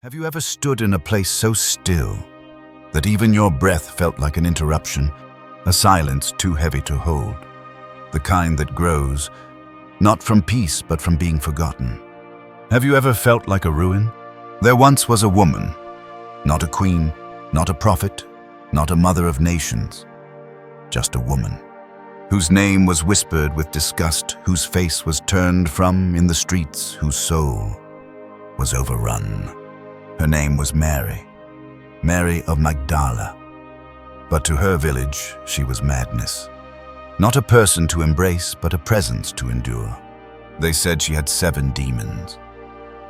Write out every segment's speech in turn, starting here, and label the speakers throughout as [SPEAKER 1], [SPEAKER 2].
[SPEAKER 1] Have you ever stood in a place so still that even your breath felt like an interruption, a silence too heavy to hold, the kind that grows, not from peace but from being forgotten? Have you ever felt like a ruin? There once was a woman, not a queen, not a prophet, not a mother of nations, just a woman, whose name was whispered with disgust, whose face was turned from in the streets, whose soul was overrun. Her name was Mary, Mary of Magdala. But to her village, she was madness. Not a person to embrace, but a presence to endure. They said she had 7 demons.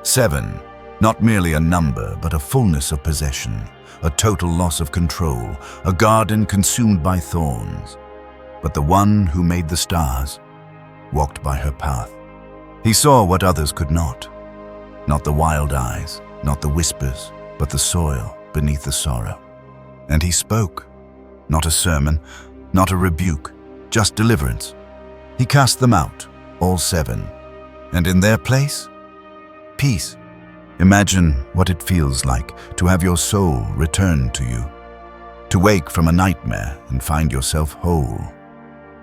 [SPEAKER 1] 7, not merely a number, but a fullness of possession, a total loss of control, a garden consumed by thorns. But the one who made the stars walked by her path. He saw what others could not the wild eyes, not the whispers, but the soil beneath the sorrow. And he spoke, not a sermon, not a rebuke, just deliverance. He cast them out, all 7, and in their place, peace. Imagine what it feels like to have your soul returned to you, to wake from a nightmare and find yourself whole,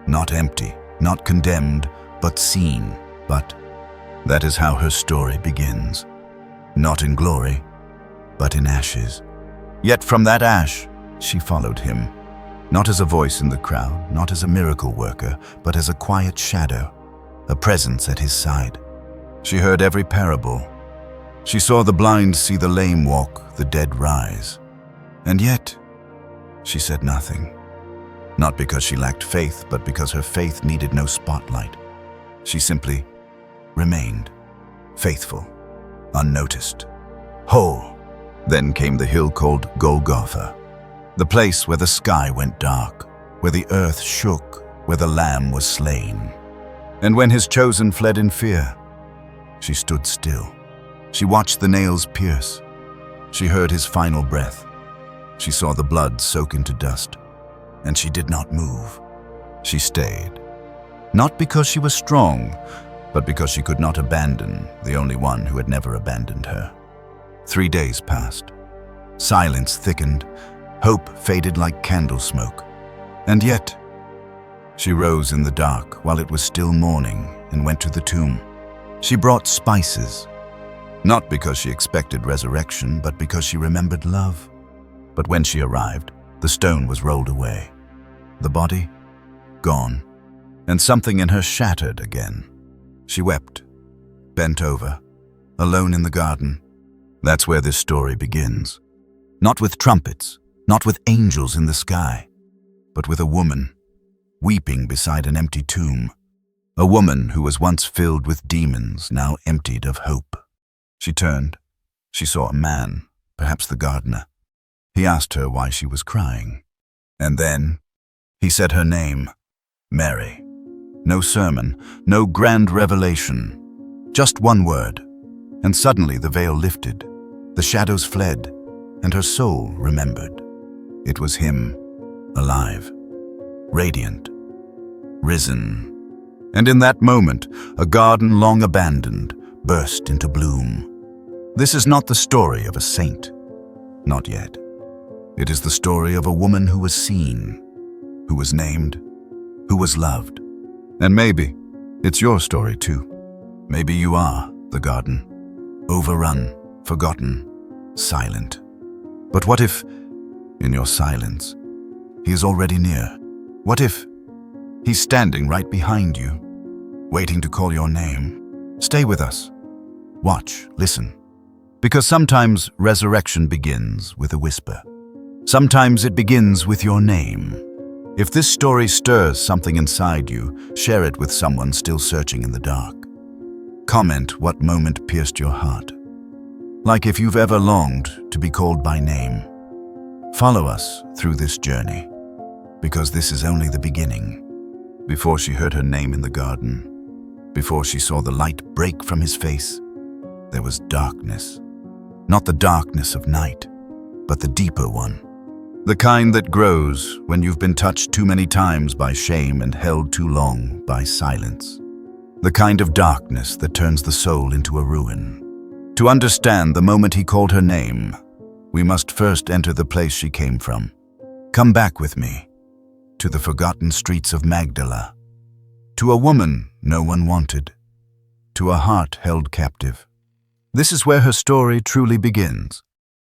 [SPEAKER 1] not empty, not condemned, but seen. But that is how her story begins. Not in glory, but in ashes. Yet from that ash, she followed him, not as a voice in the crowd, not as a miracle worker, but as a quiet shadow, a presence at his side. She heard every parable. She saw the blind see the lame walk, the dead rise. And yet, she said nothing. Not because she lacked faith, but because her faith needed no spotlight. She simply remained, faithful, unnoticed, whole. Then came the hill called Golgotha, the place where the sky went dark, where the earth shook, where the Lamb was slain. And when his chosen fled in fear, she stood still. She watched the nails pierce. She heard his final breath. She saw the blood soak into dust, and she did not move. She stayed, not because she was strong, but because she could not abandon the only one who had never abandoned her. 3 days passed. Silence thickened. Hope faded like candle smoke. And yet, she rose in the dark while it was still morning and went to the tomb. She brought spices, not because she expected resurrection, but because she remembered love. But when she arrived, the stone was rolled away. The body, gone, and something in her shattered again. She wept, bent over, alone in the garden. That's where this story begins. Not with trumpets, not with angels in the sky, but with a woman, weeping beside an empty tomb. A woman who was once filled with demons, now emptied of hope. She turned. She saw a man, perhaps the gardener. He asked her why she was crying. And then he said her name, Mary. No sermon, no grand revelation, just one word. And suddenly the veil lifted, the shadows fled, and her soul remembered. It was him, alive, radiant, risen. And in that moment, a garden long abandoned burst into bloom. This is not the story of a saint, not yet. It is the story of a woman who was seen, who was named, who was loved. And maybe it's your story too. Maybe you are the garden, overrun, forgotten, silent. But what if, in your silence, he is already near? What if he's standing right behind you, waiting to call your name? Stay with us. Watch, listen. Because sometimes resurrection begins with a whisper. Sometimes it begins with your name. If this story stirs something inside you, share it with someone still searching in the dark. Comment what moment pierced your heart. Like if you've ever longed to be called by name. Follow us through this journey, because this is only the beginning. Before she heard her name in the garden, before she saw the light break from his face, there was darkness. Not the darkness of night, but the deeper one. The kind that grows when you've been touched too many times by shame and held too long by silence. The kind of darkness that turns the soul into a ruin. To understand the moment he called her name, we must first enter the place she came from. Come back with me, to the forgotten streets of Magdala, to a woman no one wanted, to a heart held captive. This is where her story truly begins.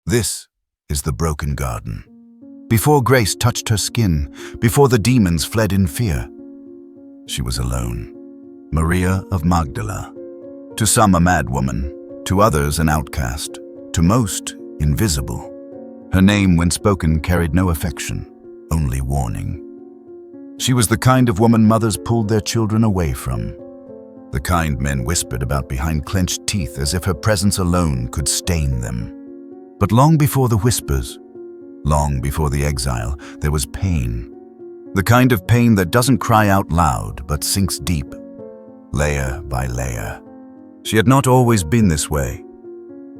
[SPEAKER 1] This is the broken garden. Before grace touched her skin, before the demons fled in fear, she was alone. Maria of Magdala. To some a mad woman, to others an outcast, to most invisible. Her name, when spoken, carried no affection, only warning. She was the kind of woman mothers pulled their children away from, the kind men whispered about behind clenched teeth as if her presence alone could stain them. But long before the whispers, long before the exile, there was pain. The kind of pain that doesn't cry out loud but sinks deep, layer by layer. She had not always been this way.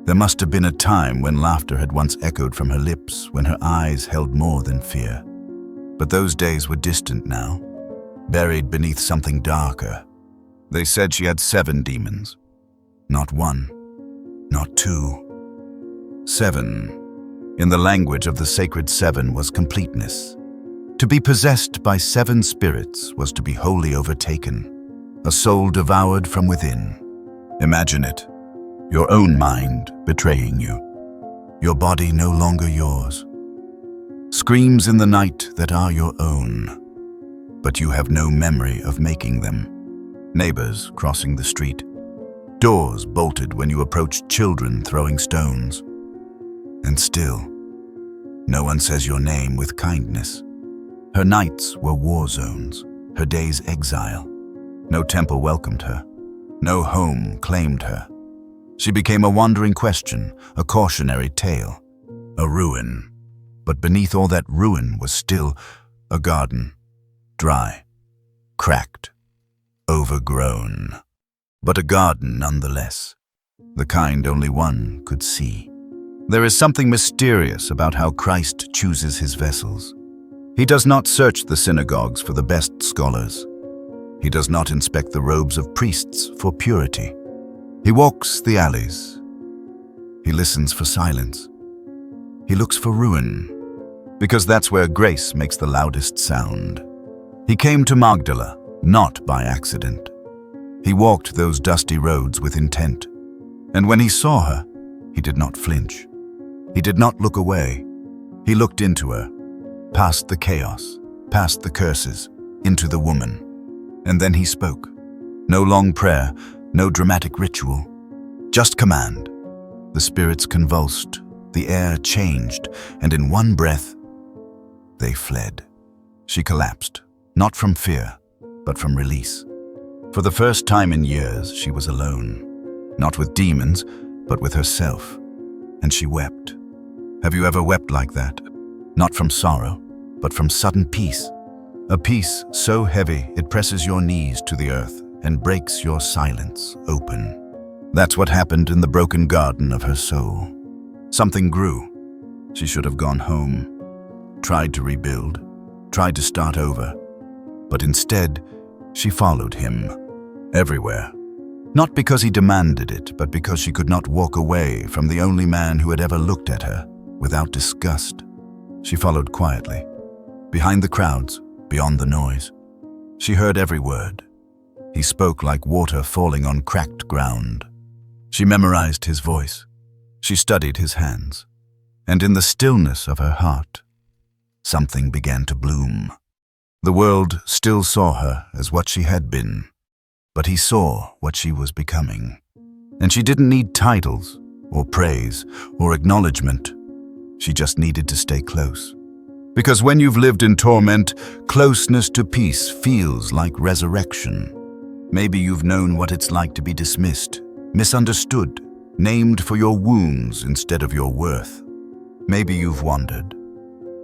[SPEAKER 1] There must have been a time when laughter had once echoed from her lips, when her eyes held more than fear. But those days were distant now, buried beneath something darker. They said she had 7 demons. Not 1, not 2. 7, in the language of the sacred 7, was completeness. To be possessed by 7 spirits was to be wholly overtaken, a soul devoured from within. Imagine it, your own mind betraying you, your body no longer yours. Screams in the night that are your own, but you have no memory of making them. Neighbors crossing the street, doors bolted when you approached children throwing stones. And still, no one says your name with kindness. Her nights were war zones, her days exile. No temple welcomed her, no home claimed her. She became a wandering question, a cautionary tale, a ruin. But beneath all that ruin was still a garden, dry, cracked, overgrown. But a garden nonetheless, the kind only one could see. There is something mysterious about how Christ chooses his vessels. He does not search the synagogues for the best scholars. He does not inspect the robes of priests for purity. He walks the alleys. He listens for silence. He looks for ruin, because that's where grace makes the loudest sound. He came to Magdala, not by accident. He walked those dusty roads with intent. And when he saw her, he did not flinch. He did not look away. He looked into her, past the chaos, past the curses, into the woman. And then he spoke. No long prayer, no dramatic ritual, just command. The spirits convulsed, the air changed, and in one breath, they fled. She collapsed, not from fear, but from release. For the first time in years, she was alone, not with demons, but with herself. And she wept. Have you ever wept like that? Not from sorrow, but from sudden peace. A peace so heavy it presses your knees to the earth and breaks your silence open. That's what happened in the broken garden of her soul. Something grew. She should have gone home, tried to rebuild, tried to start over. But instead, she followed him, everywhere. Not because he demanded it, but because she could not walk away from the only man who had ever looked at her without disgust. She followed quietly, behind the crowds, beyond the noise. She heard every word. He spoke like water falling on cracked ground. She memorized his voice. She studied his hands. And in the stillness of her heart, something began to bloom. The world still saw her as what she had been, but he saw what she was becoming. And she didn't need titles, or praise, or acknowledgement. She just needed to stay close. Because when you've lived in torment, closeness to peace feels like resurrection. Maybe you've known what it's like to be dismissed, misunderstood, named for your wounds instead of your worth. Maybe you've wandered,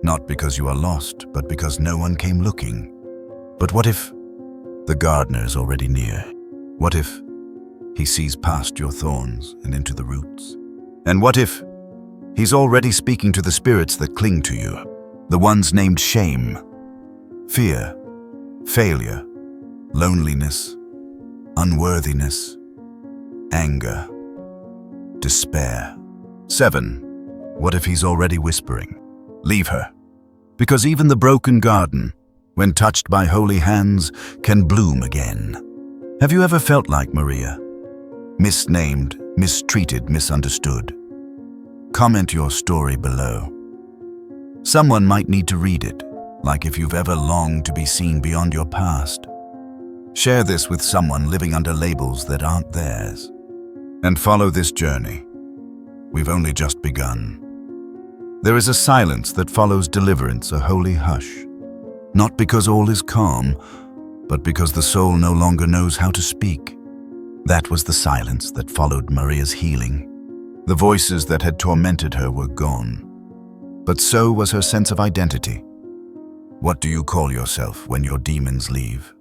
[SPEAKER 1] not because you are lost, but because no one came looking. But what if the gardener's already near? What if he sees past your thorns and into the roots? And what if he's already speaking to the spirits that cling to you, the ones named shame, fear, failure, loneliness, unworthiness, anger, despair. 7. What if he's already whispering? Leave her. Because even the broken garden, when touched by holy hands, can bloom again. Have you ever felt like Maria? Misnamed, mistreated, misunderstood? Comment your story below. Someone might need to read it, like if you've ever longed to be seen beyond your past. Share this with someone living under labels that aren't theirs. And follow this journey. We've only just begun. There is a silence that follows deliverance, a holy hush. Not because all is calm, but because the soul no longer knows how to speak. That was the silence that followed Maria's healing. The voices that had tormented her were gone. But so was her sense of identity. What do you call yourself when your demons leave?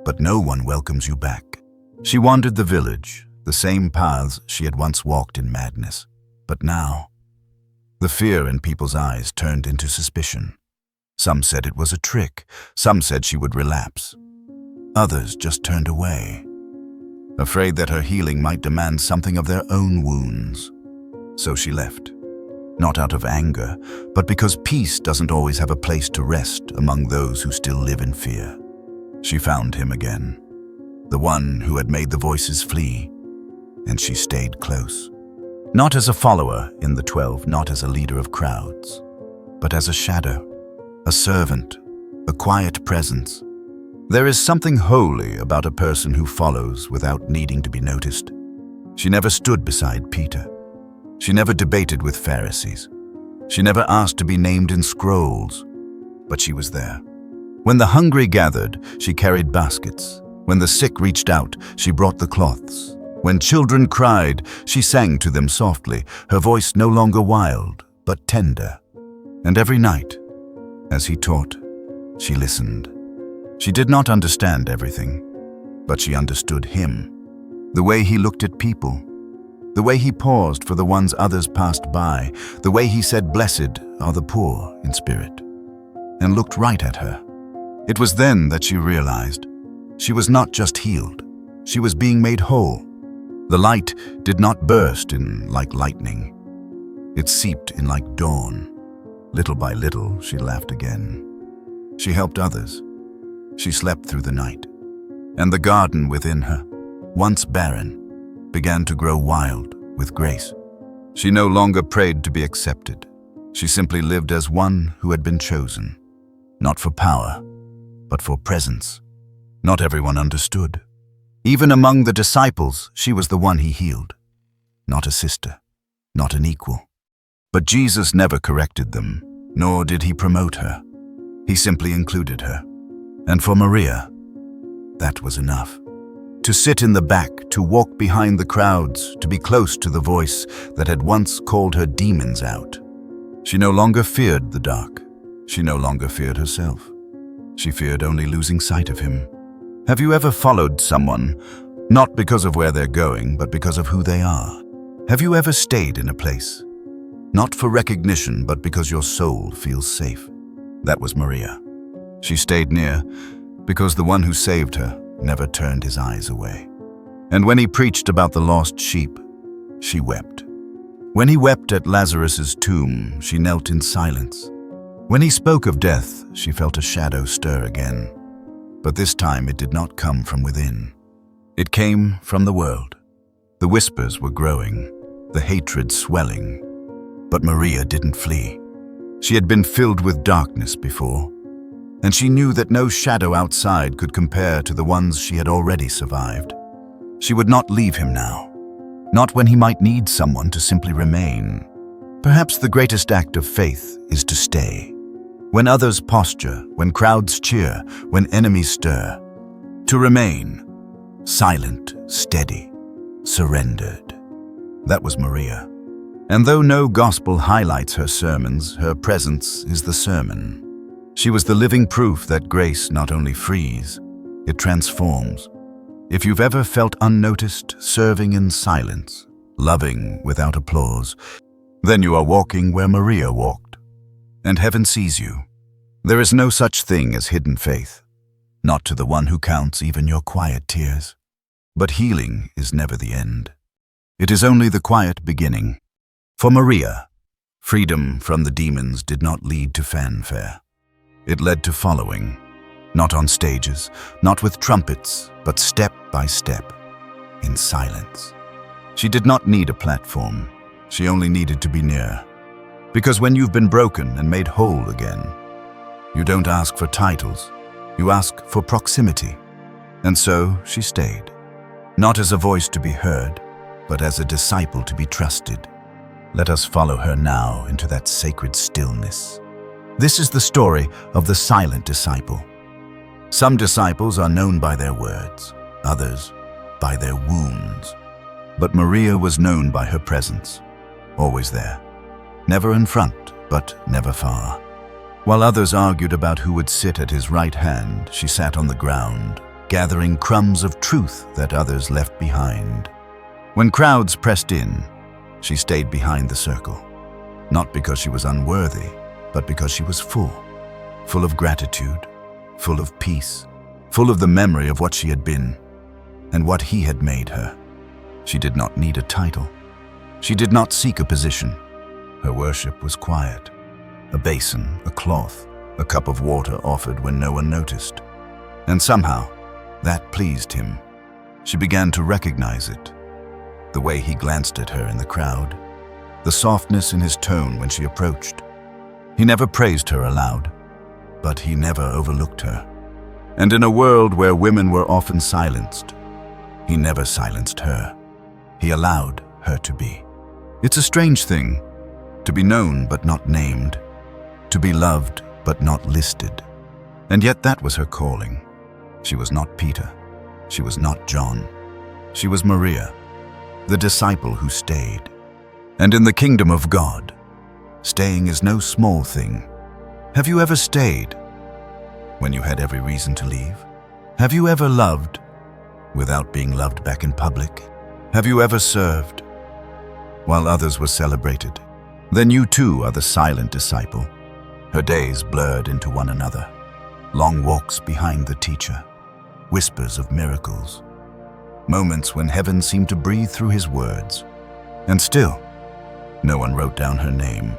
[SPEAKER 1] But no one welcomes you back. She wandered the village, the same paths she had once walked in madness. But now, the fear in people's eyes turned into suspicion. Some said it was a trick. Some said she would relapse. Others just turned away, afraid that her healing might demand something of their own wounds. So she left, not out of anger, but because peace doesn't always have a place to rest among those who still live in fear. She found him again, the one who had made the voices flee, and she stayed close. Not as a follower in the 12, not as a leader of crowds, but as a shadow, a servant, a quiet presence. There is something holy about a person who follows without needing to be noticed. She never stood beside Peter. She never debated with Pharisees. She never asked to be named in scrolls, but she was there. When the hungry gathered, she carried baskets. When the sick reached out, she brought the cloths. When children cried, she sang to them softly, her voice no longer wild, but tender. And every night, as he taught, she listened. She did not understand everything, but she understood him. The way he looked at people, the way he paused for the ones others passed by, the way he said, "Blessed are the poor in spirit," and looked right at her. It was then that she realized she was not just healed, she was being made whole. The light did not burst in like lightning. It seeped in like dawn. Little by little, she laughed again. She helped others. She slept through the night. And the garden within her, once barren, began to grow wild with grace. She no longer prayed to be accepted. She simply lived as one who had been chosen, not for power, but for presence. Not everyone understood. Even among the disciples, she was the one he healed. Not a sister, not an equal. But Jesus never corrected them, nor did he promote her. He simply included her. And for Maria, that was enough. To sit in the back, to walk behind the crowds, to be close to the voice that had once called her demons out. She no longer feared the dark. She no longer feared herself. She feared only losing sight of him. Have you ever followed someone, not because of where they're going, but because of who they are? Have you ever stayed in a place, not for recognition, but because your soul feels safe? That was Maria. She stayed near because the one who saved her never turned his eyes away. And when he preached about the lost sheep, she wept. When he wept at Lazarus's tomb, she knelt in silence. When he spoke of death, she felt a shadow stir again. But this time it did not come from within. It came from the world. The whispers were growing, the hatred swelling. But Maria didn't flee. She had been filled with darkness before, and she knew that no shadow outside could compare to the ones she had already survived. She would not leave him now, not when he might need someone to simply remain. Perhaps the greatest act of faith is to stay. When others posture, when crowds cheer, when enemies stir. To remain, silent, steady, surrendered. That was Maria. And though no gospel highlights her sermons, her presence is the sermon. She was the living proof that grace not only frees, it transforms. If you've ever felt unnoticed, serving in silence, loving without applause, then you are walking where Maria walked. And heaven sees you. There is no such thing as hidden faith, not to the one who counts even your quiet tears. But healing is never the end. It is only the quiet beginning. For Maria, freedom from the demons did not lead to fanfare. It led to following, not on stages, not with trumpets, but step by step, in silence. She did not need a platform. She only needed to be near. Because when you've been broken and made whole again, you don't ask for titles, you ask for proximity. And so she stayed, not as a voice to be heard, but as a disciple to be trusted. Let us follow her now into that sacred stillness. This is the story of the silent disciple. Some disciples are known by their words, others by their wounds. But Maria was known by her presence, always there, never in front, but never far. While others argued about who would sit at his right hand, she sat on the ground, gathering crumbs of truth that others left behind. When crowds pressed in, she stayed behind the circle, not because she was unworthy, but because she was full of gratitude, full of peace, full of the memory of what she had been and what he had made her. She did not need a title. She did not seek a position. Her worship was quiet. A basin, a cloth, a cup of water offered when no one noticed. And somehow, that pleased him. She began to recognize it. The way he glanced at her in the crowd, the softness in his tone when she approached. He never praised her aloud, but he never overlooked her. And in a world where women were often silenced, he never silenced her. He allowed her to be. It's a strange thing, to be known but not named, to be loved but not listed. And yet that was her calling. She was not Peter. She was not John. She was Maria, the disciple who stayed. And in the kingdom of God, staying is no small thing. Have you ever stayed when you had every reason to leave? Have you ever loved without being loved back in public? Have you ever served while others were celebrated? Then you too are the silent disciple. Her days blurred into one another. Long walks behind the teacher, whispers of miracles, moments when heaven seemed to breathe through his words. And still, no one wrote down her name.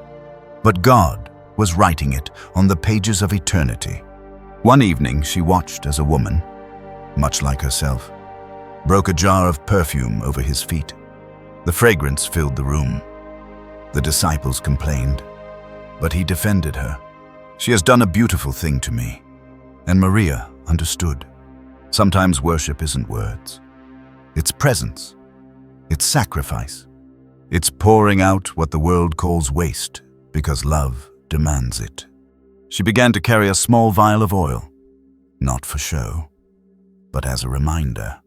[SPEAKER 1] But God was writing it on the pages of eternity. One evening, she watched as a woman, much like herself, broke a jar of perfume over his feet. The fragrance filled the room. The disciples complained, but he defended her. She has done a beautiful thing to me. And Maria understood. Sometimes worship isn't words. It's presence. It's sacrifice. It's pouring out what the world calls waste because love demands it. She began to carry a small vial of oil, not for show, but as a reminder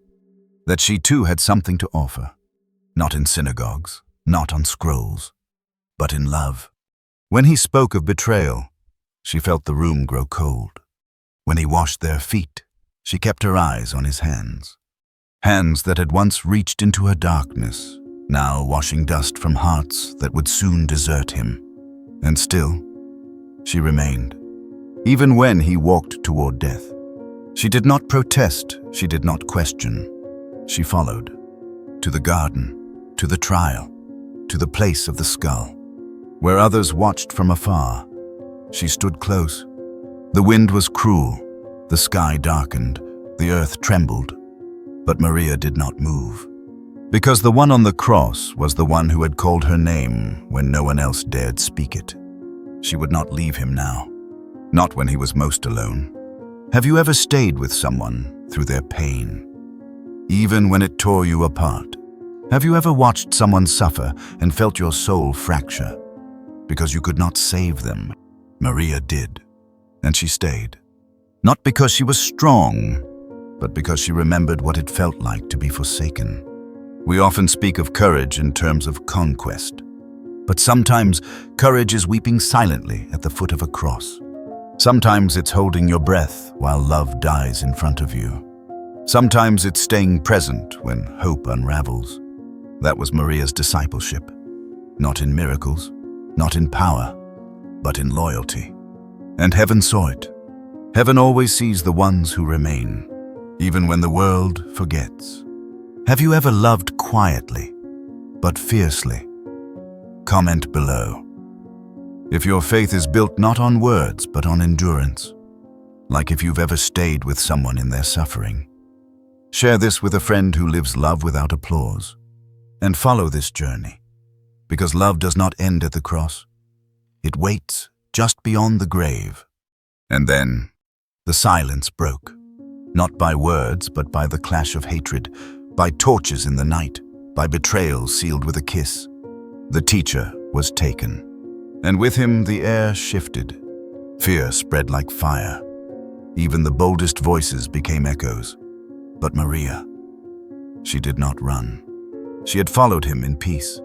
[SPEAKER 1] that she too had something to offer, not in synagogues, not on scrolls, but in love. When he spoke of betrayal, she felt the room grow cold. When he washed their feet, she kept her eyes on his hands. Hands that had once reached into her darkness, now washing dust from hearts that would soon desert him. And still, she remained, even when he walked toward death. She did not protest, she did not question. She followed, to the garden, to the trial, to the place of the skull. Where others watched from afar, she stood close. The wind was cruel, the sky darkened, the earth trembled, but Maria did not move. Because the one on the cross was the one who had called her name when no one else dared speak it. She would not leave him now, not when he was most alone. Have you ever stayed with someone through their pain, even when it tore you apart? Have you ever watched someone suffer and felt your soul fracture because you could not save them? Maria did, and she stayed. Not because she was strong, but because she remembered what it felt like to be forsaken. We often speak of courage in terms of conquest, but sometimes courage is weeping silently at the foot of a cross. Sometimes it's holding your breath while love dies in front of you. Sometimes it's staying present when hope unravels. That was Maria's discipleship, not in miracles, not in power, but in loyalty. And heaven saw it. Heaven always sees the ones who remain, even when the world forgets. Have you ever loved quietly, but fiercely. Comment below. If your faith is built not on words, but on endurance, like if you've ever stayed with someone in their suffering. Share this with a friend who lives love without applause. And follow this journey, because love does not end at the cross. It waits just beyond the grave. And then the silence broke, not by words, but by the clash of hatred, by torches in the night, by betrayal sealed with a kiss. The teacher was taken, and with him the air shifted. Fear spread like fire. Even the boldest voices became echoes. But Maria, she did not run. She had followed him in peace.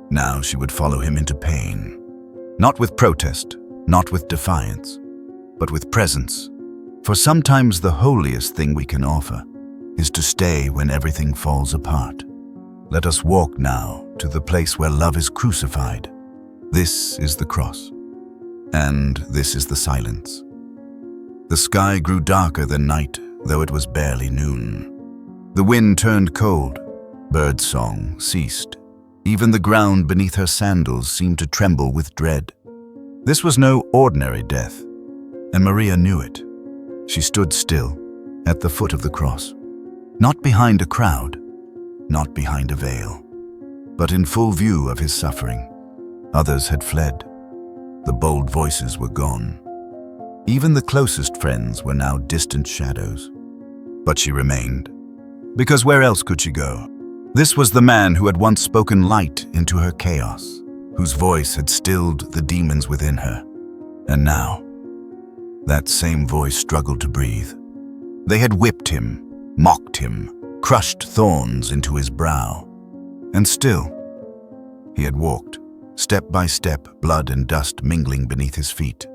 [SPEAKER 1] Now she would follow him into pain. Not with protest, not with defiance, but with presence. For sometimes the holiest thing we can offer is to stay when everything falls apart. Let us walk now to the place where love is crucified. This is the cross, and this is the silence. The sky grew darker than night, though it was barely noon. The wind turned cold. Birdsong ceased. Even the ground beneath her sandals seemed to tremble with dread. This was no ordinary death, and Maria knew it. She stood still, at the foot of the cross. Not behind a crowd, not behind a veil, but in full view of his suffering. Others had fled. The bold voices were gone. Even the closest friends were now distant shadows. But she remained, because where else could she go? This was the man who had once spoken light into her chaos, whose voice had stilled the demons within her. And now, that same voice struggled to breathe. They had whipped him, mocked him, crushed thorns into his brow. And still, he had walked, step by step, blood and dust mingling beneath his feet.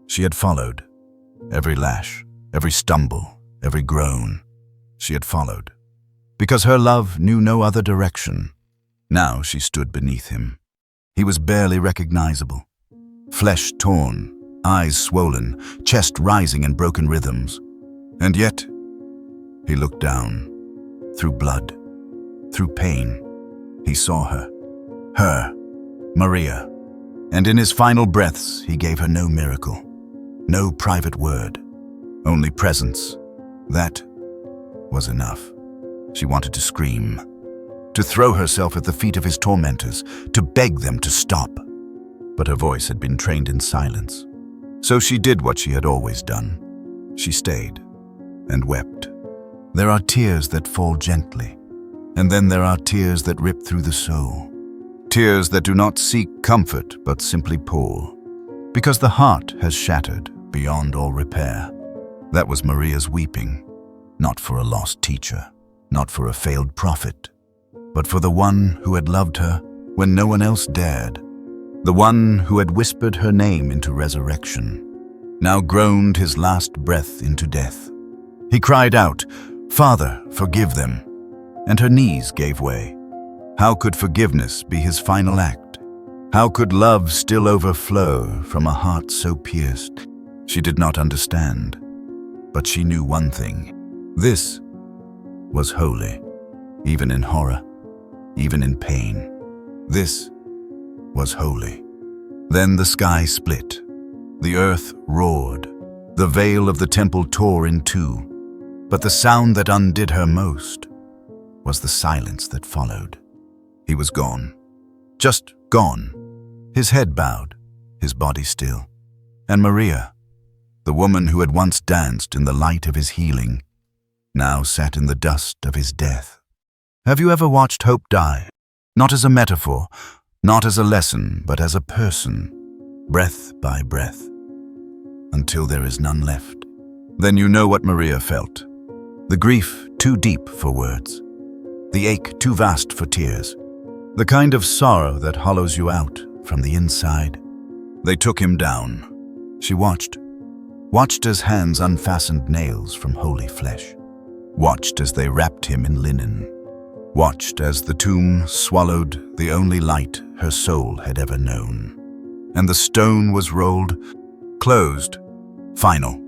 [SPEAKER 1] She had followed. Every lash, every stumble, every groan, she had followed. Because her love knew no other direction. Now she stood beneath him. He was barely recognizable. Flesh torn, eyes swollen, chest rising in broken rhythms. And yet, he looked down. Through blood, through pain, he saw her, Maria. And in his final breaths, he gave her no miracle, no private word, only presence. That was enough. She wanted to scream, to throw herself at the feet of his tormentors, to beg them to stop. But her voice had been trained in silence. So she did what she had always done. She stayed and wept. There are tears that fall gently, and then there are tears that rip through the soul. Tears that do not seek comfort but simply pour, because the heart has shattered beyond all repair. That was Maria's weeping, not for a lost teacher, not for a failed prophet, but for the one who had loved her when no one else dared, the one who had whispered her name into resurrection, now groaned his last breath into death. He cried out, "Father, forgive them," and her knees gave way. How could forgiveness be his final act? How could love still overflow from a heart so pierced? She did not understand, but she knew one thing. This was holy, even in horror, even in pain. This was holy. Then the sky split. The earth roared. The veil of the temple tore in two. But the sound that undid her most was the silence that followed. He was gone. Just gone. His head bowed, his body still. And Maria, the woman who had once danced in the light of his healing, now sat in the dust of his death. Have you ever watched hope die? Not as a metaphor, not as a lesson, but as a person, breath by breath, until there is none left. Then you know what Maria felt. The grief too deep for words, the ache too vast for tears, the kind of sorrow that hollows you out from the inside. They took him down. She watched as hands unfastened nails from holy flesh, watched as they wrapped him in linen, watched as the tomb swallowed the only light her soul had ever known. And the stone was rolled, closed, final.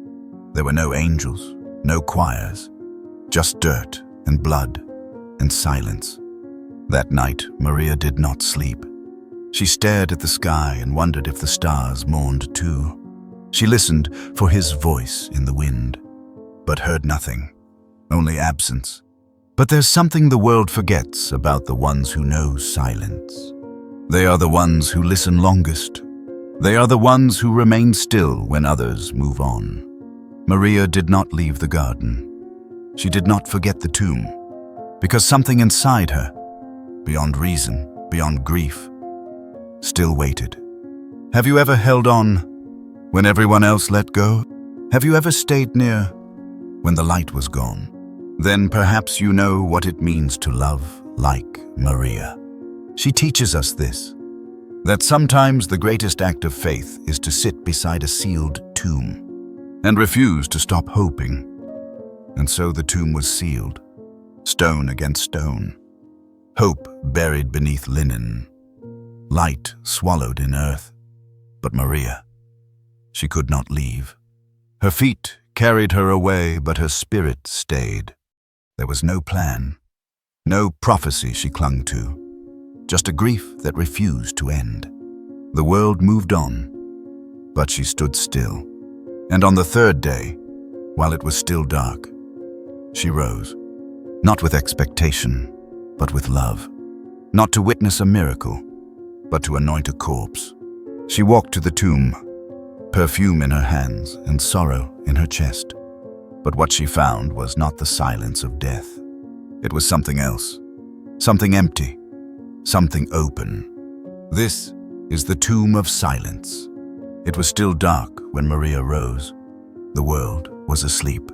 [SPEAKER 1] There were no angels, no choirs, just dirt and blood and silence. That night, Maria did not sleep. She stared at the sky and wondered if the stars mourned too. She listened for his voice in the wind, but heard nothing, only absence. But there's something the world forgets about the ones who know silence. They are the ones who listen longest. They are the ones who remain still when others move on. Maria did not leave the garden. She did not forget the tomb, because something inside her, beyond reason, beyond grief, still waited. Have you ever held on when everyone else let go? Have you ever stayed near when the light was gone? Then perhaps you know what it means to love like Maria. She teaches us this, that sometimes the greatest act of faith is to sit beside a sealed tomb and refuse to stop hoping. And so the tomb was sealed, stone against stone, hope buried beneath linen, light swallowed in earth. But Maria, she could not leave. Her feet carried her away, but her spirit stayed. There was no plan, no prophecy she clung to, just a grief that refused to end. The world moved on, but she stood still. And on the third day, while it was still dark, she rose, not with expectation, but with love. Not to witness a miracle, but to anoint a corpse. She walked to the tomb, perfume in her hands and sorrow in her chest. But what she found was not the silence of death. It was something else, something empty, something open. This is the Tomb of Silence. It was still dark when Maria rose. The world was asleep.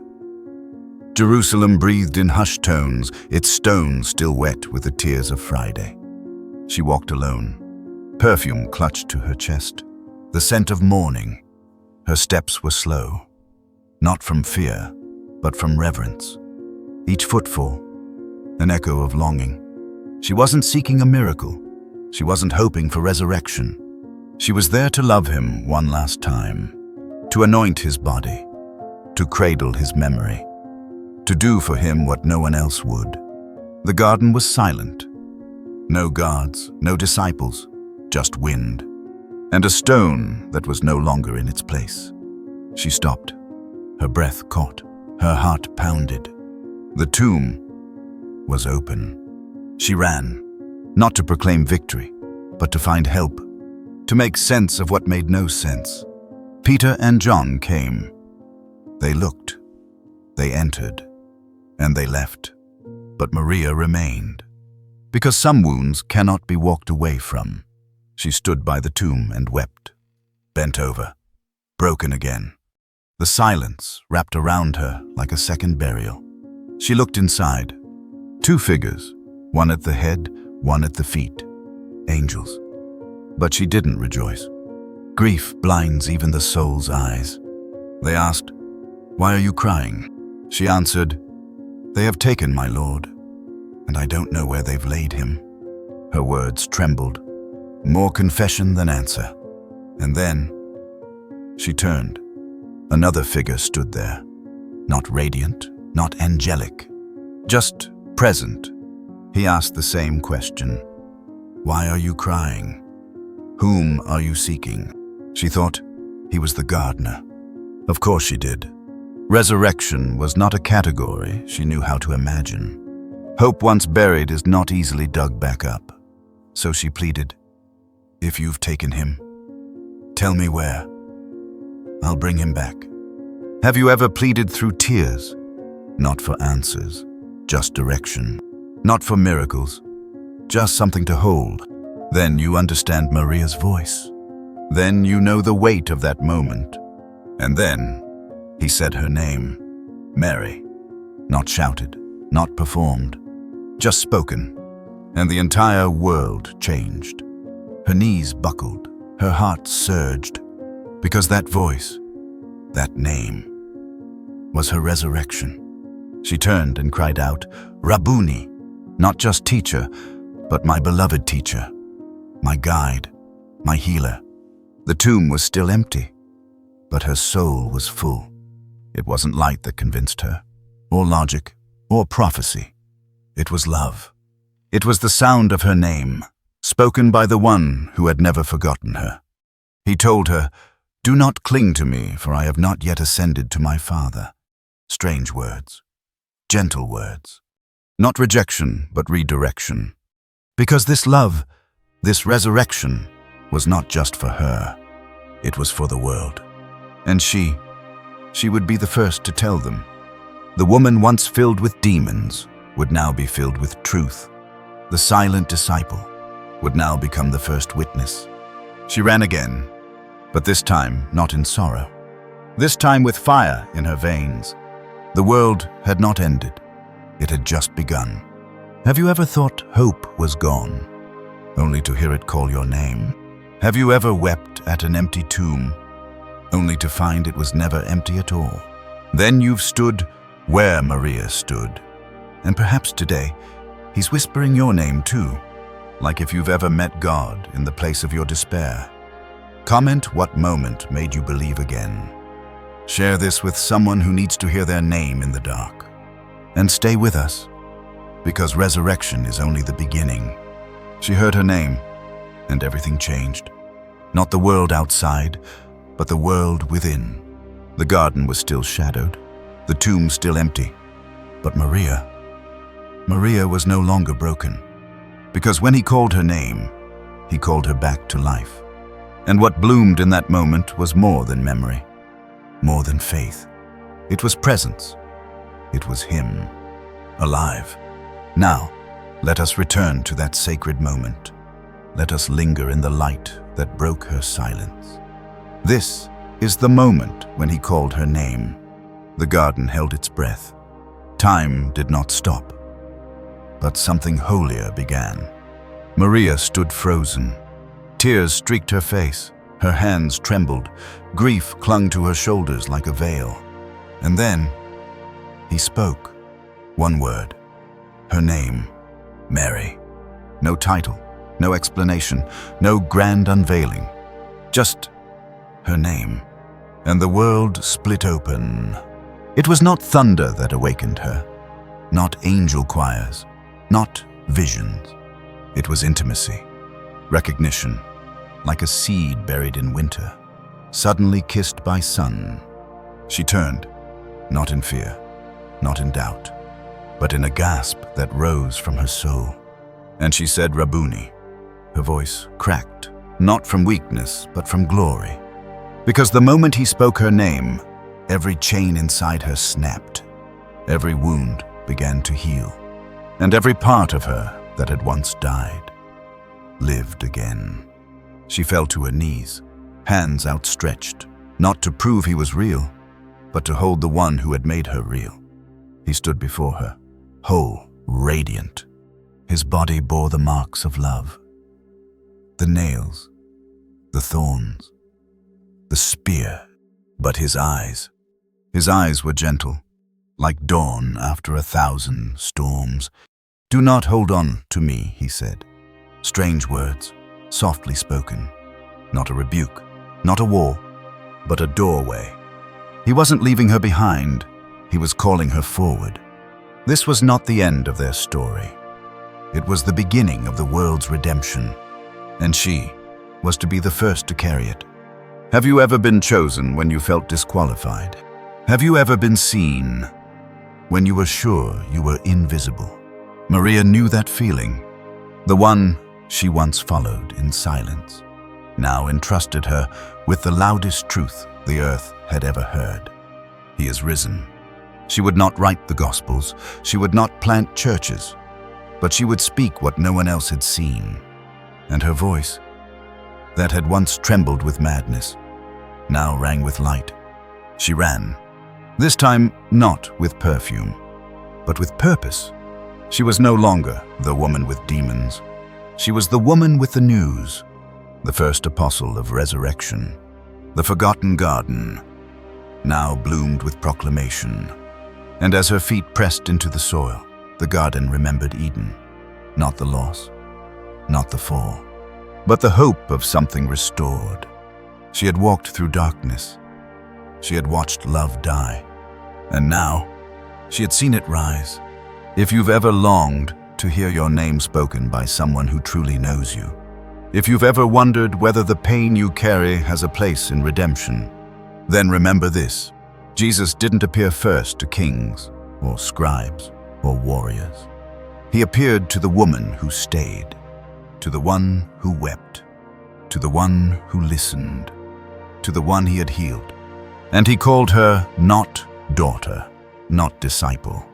[SPEAKER 1] Jerusalem breathed in hushed tones, its stones still wet with the tears of Friday. She walked alone, perfume clutched to her chest, the scent of morning. Her steps were slow, not from fear, but from reverence. Each footfall, an echo of longing. She wasn't seeking a miracle. She wasn't hoping for resurrection. She was there to love him one last time, to anoint his body, to cradle his memory, to do for him what no one else would. The garden was silent. No guards, no disciples, just wind, and a stone that was no longer in its place. She stopped. Her breath caught. Her heart pounded. The tomb was open. She ran, not to proclaim victory, but to find help, to make sense of what made no sense. Peter and John came. They looked, they entered, and they left. But Maria remained, because some wounds cannot be walked away from. She stood by the tomb and wept, bent over, broken again. The silence wrapped around her like a second burial. She looked inside. Two figures, one at the head, one at the feet. Angels. But she didn't rejoice. Grief blinds even the soul's eyes. They asked, "Why are you crying?" She answered, "They have taken my Lord, and I don't know where they've laid him." Her words trembled, more confession than answer. And then she turned. Another figure stood there, not radiant, not angelic, just present. He asked the same question. "Why are you crying? Whom are you seeking?" She thought he was the gardener. Of course she did. Resurrection was not a category she knew how to imagine. Hope once buried is not easily dug back up. So she pleaded, "If you've taken him, tell me where. I'll bring him back." Have you ever pleaded through tears? Not for answers, just direction. Not for miracles, just something to hold. Then you understand Maria's voice. Then you know the weight of that moment. And then he said her name, Mary. Not shouted, not performed, just spoken. And the entire world changed. Her knees buckled, her heart surged, because that voice, that name, was her resurrection. She turned and cried out, "Rabboni," not just teacher, but my beloved teacher, my guide, my healer. The tomb was still empty, but her soul was full. It wasn't light that convinced her, or logic, or prophecy. It was love. It was the sound of her name, spoken by the one who had never forgotten her. He told her, "Do not cling to me, for I have not yet ascended to my Father." Strange words, gentle words. Not rejection, but redirection. Because this love, this resurrection, was not just for her. It was for the world. And she would be the first to tell them. The woman once filled with demons would now be filled with truth. The silent disciple would now become the first witness. She ran again, but this time not in sorrow. This time with fire in her veins. The world had not ended. It had just begun. Have you ever thought hope was gone, only to hear it call your name? Have you ever wept at an empty tomb, only to find it was never empty at all? Then you've stood where Maria stood. And perhaps today, he's whispering your name too, like if you've ever met God in the place of your despair. Comment what moment made you believe again. Share this with someone who needs to hear their name in the dark. And stay with us, because resurrection is only the beginning. She heard her name, and everything changed. Not the world outside, but the world within. The garden was still shadowed, the tomb still empty. But Maria was no longer broken. Because when he called her name, he called her back to life. And what bloomed in that moment was more than memory, more than faith. It was presence. It was him, alive. Now, let us return to that sacred moment. Let us linger in the light that broke her silence. This is the moment when he called her name. The garden held its breath. Time did not stop. But something holier began. Maria stood frozen. Tears streaked her face. Her hands trembled. Grief clung to her shoulders like a veil. And then, he spoke. One word. Her name. Mary. No title. No explanation, no grand unveiling, just her name. And the world split open. It was not thunder that awakened her, not angel choirs, not visions. It was intimacy, recognition, like a seed buried in winter, suddenly kissed by sun. She turned, not in fear, not in doubt, but in a gasp that rose from her soul. And she said, "Rabboni." Her voice cracked, not from weakness, but from glory. Because the moment he spoke her name, every chain inside her snapped. Every wound began to heal. And every part of her that had once died lived again. She fell to her knees, hands outstretched, not to prove he was real, but to hold the one who had made her real. He stood before her, whole, radiant. His body bore the marks of love. The nails, the thorns, the spear, but his eyes were gentle, like dawn after 1,000 storms. "Do not hold on to me," he said. Strange words, softly spoken. Not a rebuke, not a war, but a doorway. He wasn't leaving her behind, he was calling her forward. This was not the end of their story. It was the beginning of the world's redemption. And she was to be the first to carry it. Have you ever been chosen when you felt disqualified? Have you ever been seen when you were sure you were invisible? Maria knew that feeling. The one she once followed in silence now entrusted her with the loudest truth the earth had ever heard. He is risen. She would not write the Gospels. She would not plant churches. But she would speak what no one else had seen. And her voice, that had once trembled with madness, now rang with light. She ran, this time not with perfume, but with purpose. She was no longer the woman with demons. She was the woman with the news, the first apostle of resurrection. The forgotten garden now bloomed with proclamation. And as her feet pressed into the soil, the garden remembered Eden, not the loss, not the fall, but the hope of something restored. She had walked through darkness. She had watched love die. And now, she had seen it rise. If you've ever longed to hear your name spoken by someone who truly knows you. If you've ever wondered whether the pain you carry has a place in redemption, then remember this. Jesus didn't appear first to kings or scribes or warriors. He appeared to the woman who stayed, to the one who wept, to the one who listened, to the one he had healed. And he called her not daughter, not disciple.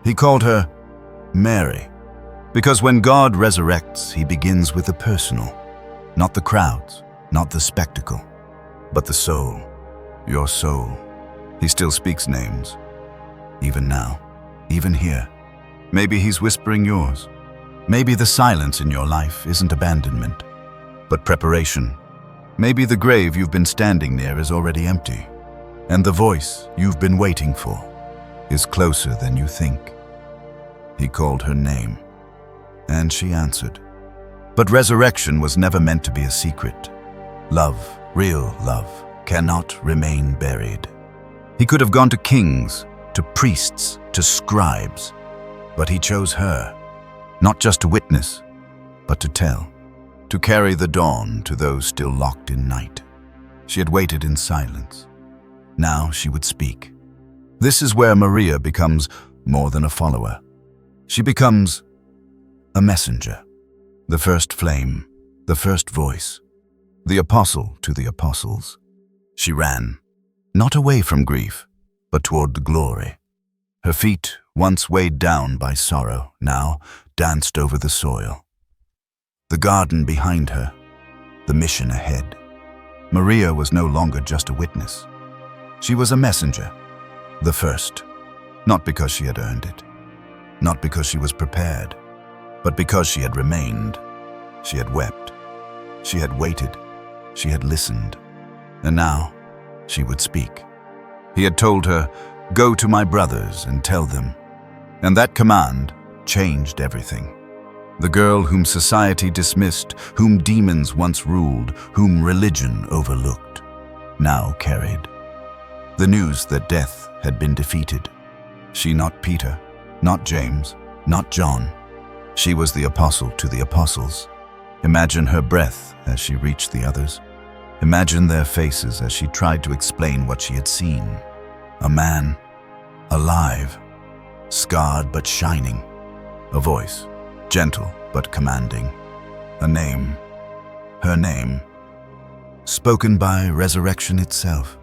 [SPEAKER 1] He called her Mary, because when God resurrects, he begins with the personal, not the crowds, not the spectacle, but the soul, your soul. He still speaks names, even now, even here. Maybe he's whispering yours. Maybe the silence in your life isn't abandonment, but preparation. Maybe the grave you've been standing near is already empty, and the voice you've been waiting for is closer than you think. He called her name, and she answered. But resurrection was never meant to be a secret. Love, real love, cannot remain buried. He could have gone to kings, to priests, to scribes, but he chose her, not just to witness, but to tell, to carry the dawn to those still locked in night. She had waited in silence. Now she would speak. This is where Maria becomes more than a follower. She becomes a messenger, the first flame, the first voice, the apostle to the apostles. She ran, not away from grief, but toward the glory. Her feet, once weighed down by sorrow, now danced over the soil. The garden behind her, the mission ahead. Maria was no longer just a witness. She was a messenger, the first, not because she had earned it, not because she was prepared, but because she had remained. She had wept, she had waited, she had listened, and now she would speak. He had told her, "Go to my brothers and tell them." And that command changed everything. The girl whom society dismissed, whom demons once ruled, whom religion overlooked, now carried the news that death had been defeated. She not Peter, not James, not John. She was the apostle to the apostles. Imagine her breath as she reached the others. Imagine their faces as she tried to explain what she had seen. A man, alive, scarred but shining. A voice, gentle but commanding. A name, her name, spoken by resurrection itself.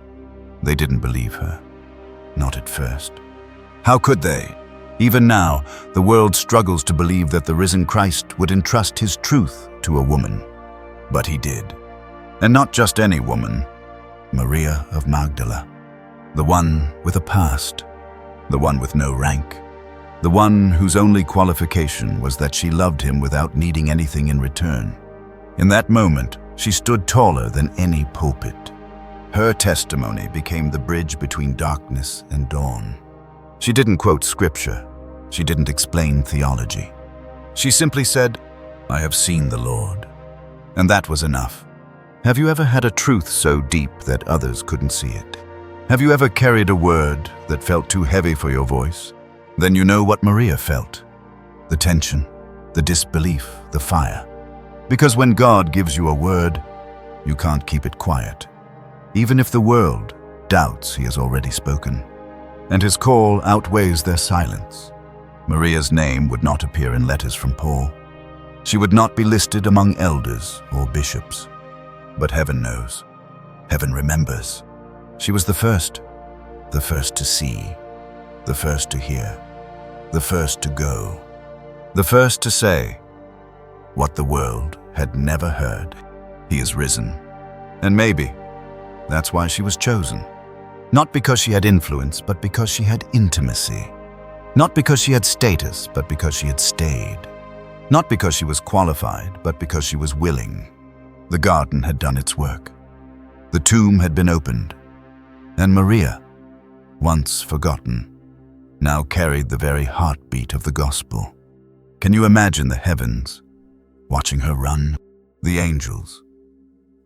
[SPEAKER 1] They didn't believe her, not at first. How could they? Even now, the world struggles to believe that the risen Christ would entrust his truth to a woman. But he did. And not just any woman, Maria of Magdala. The one with a past, the one with no rank, the one whose only qualification was that she loved him without needing anything in return. In that moment, she stood taller than any pulpit. Her testimony became the bridge between darkness and dawn. She didn't quote scripture. She didn't explain theology. She simply said, "I have seen the Lord." And that was enough. Have you ever had a truth so deep that others couldn't see it? Have you ever carried a word that felt too heavy for your voice? Then you know what Maria felt. The tension, the disbelief, the fire. Because when God gives you a word, you can't keep it quiet. Even if the world doubts he has already spoken. And his call outweighs their silence. Maria's name would not appear in letters from Paul. She would not be listed among elders or bishops. But heaven knows. Heaven remembers. She was the first to see, the first to hear, the first to go, the first to say what the world had never heard. He is risen. And maybe that's why she was chosen. Not because she had influence, but because she had intimacy. Not because she had status, but because she had stayed. Not because she was qualified, but because she was willing. The garden had done its work. The tomb had been opened. And Maria, once forgotten, now carried the very heartbeat of the gospel. Can you imagine the heavens watching her run? The angels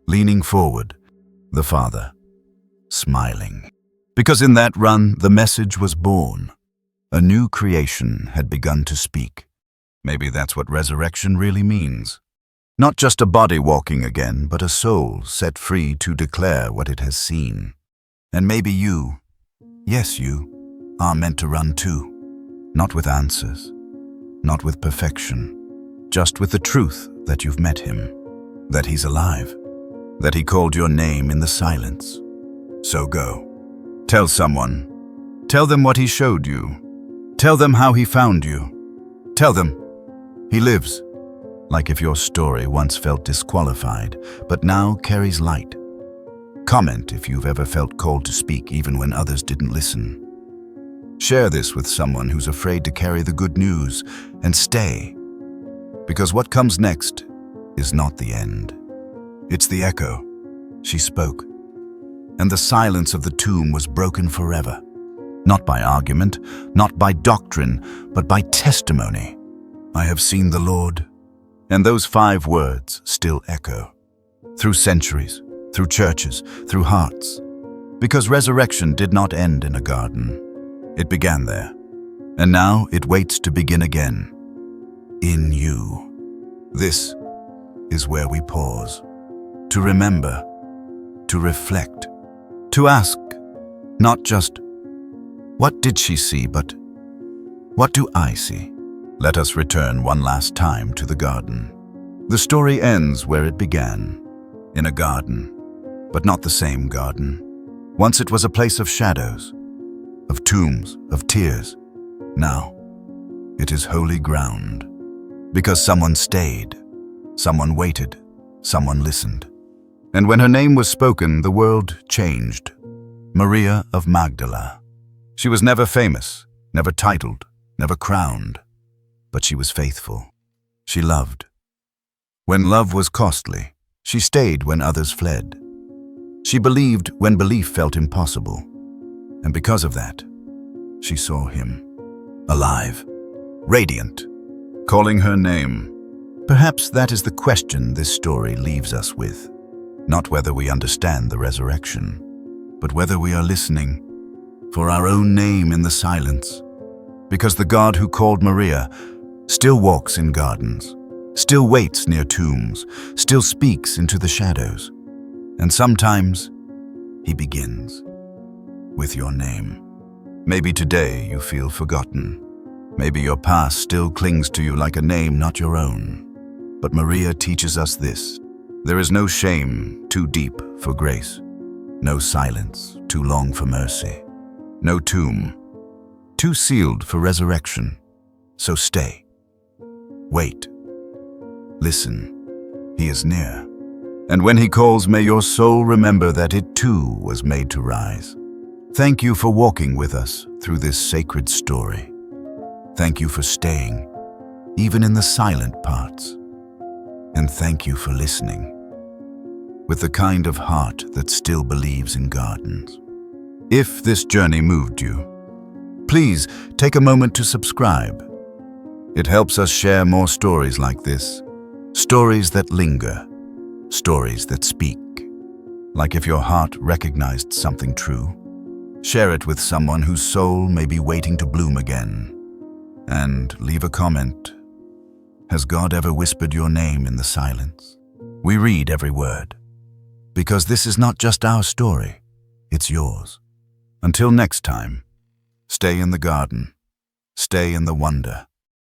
[SPEAKER 1] leaning forward, the Father smiling. Because in that run, the message was born. A new creation had begun to speak. Maybe that's what resurrection really means. Not just a body walking again, but a soul set free to declare what it has seen. And maybe you, yes you, are meant to run too. Not with answers, not with perfection, just with the truth that you've met him, that he's alive, that he called your name in the silence. So go. Tell someone. Tell them what he showed you. Tell them how he found you. Tell them he lives. Like if your story once felt disqualified, but now carries light. Comment if you've ever felt called to speak even when others didn't listen. Share this with someone who's afraid to carry the good news, and stay. Because what comes next is not the end. It's the echo. She spoke. And the silence of the tomb was broken forever. Not by argument, not by doctrine, but by testimony. I have seen the Lord. And those 5 words still echo. Through centuries, through churches, through hearts. Because resurrection did not end in a garden. It began there. And now it waits to begin again. In you. This is where we pause. To remember. To reflect. To ask. Not just, what did she see, but what do I see? Let us return one last time to the garden. The story ends where it began, in a garden, but not the same garden. Once it was a place of shadows, of tombs, of tears. Now, it is holy ground, because someone stayed, someone waited, someone listened. And when her name was spoken, the world changed. Maria of Magdala. She was never famous, never titled, never crowned. But she was faithful. She loved. When love was costly, she stayed when others fled. She believed when belief felt impossible. And because of that, she saw him. Alive. Radiant. Calling her name. Perhaps that is the question this story leaves us with. Not whether we understand the resurrection, but whether we are listening for our own name in the silence. Because the God who called Maria still walks in gardens, still waits near tombs, still speaks into the shadows. And sometimes he begins with your name. Maybe today you feel forgotten. Maybe your past still clings to you like a name not your own. But Maria teaches us this. There is no shame too deep for grace, no silence too long for mercy, no tomb too sealed for resurrection. So stay. Wait. Listen. He is near. And when he calls, may your soul remember that it too was made to rise. Thank you for walking with us through this sacred story. Thank you for staying, even in the silent parts. And thank you for listening, with the kind of heart that still believes in gardens. If this journey moved you, please take a moment to subscribe. It helps us share more stories like this. Stories that linger. Stories that speak. Like if your heart recognized something true, share it with someone whose soul may be waiting to bloom again. And leave a comment. Has God ever whispered your name in the silence? We read every word. Because this is not just our story, it's yours. Until next time, stay in the garden. Stay in the wonder.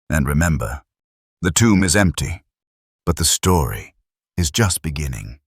[SPEAKER 1] And remember, the tomb is empty, but the story is just beginning.